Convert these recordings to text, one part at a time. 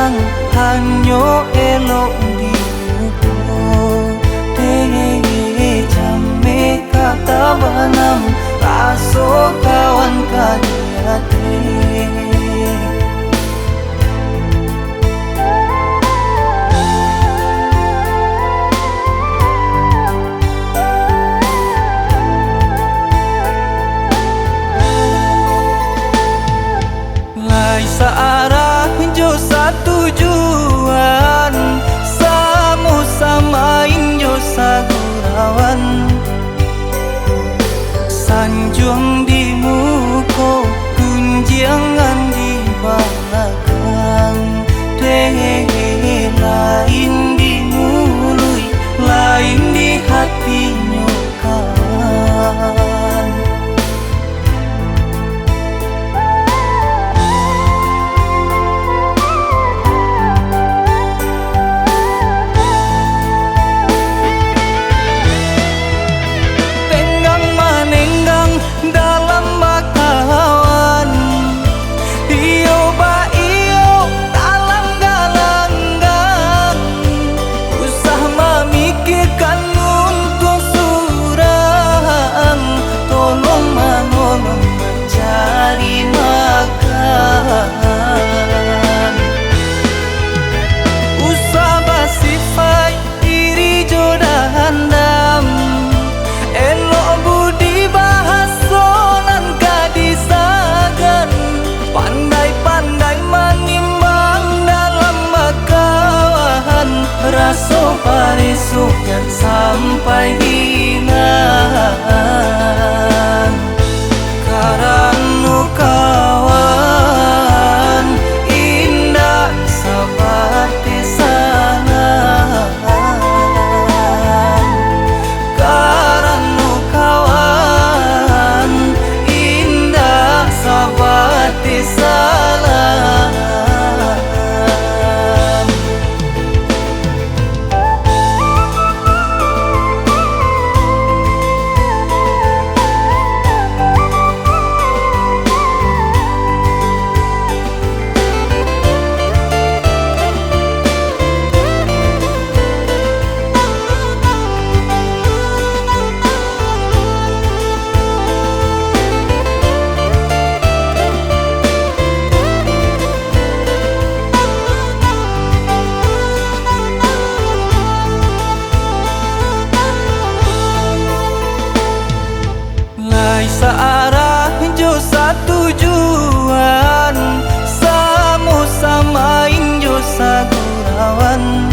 kadang hanyo elok di muko jame kata banam raso kawan kadiate. Searah jo satu tujuan, sama-samain jo sagurawan. Sanjung di muko, kunjangan di belakang. Lain di mulut, lain di hatinya kawan. Raso parisuk yang sampai hilang karena kawan indah seperti sana. Karena kawan indah seperti salah. Searah jo satu tujuan, sama-samain jo sagurawan.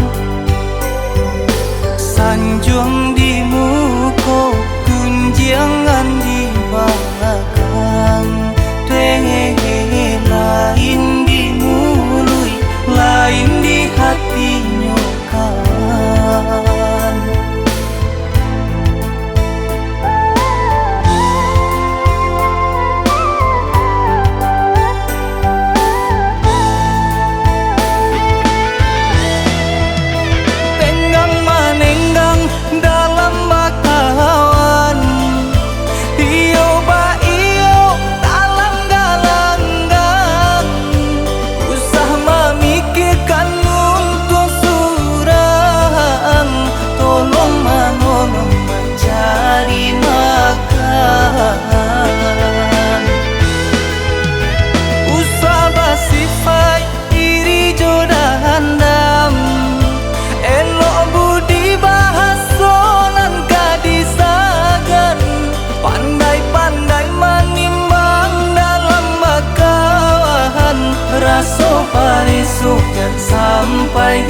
Sanjung di muko, kunjangan di belakang. Lain di mulut, lain di hatinya kawan. Raso parisuk yang sampai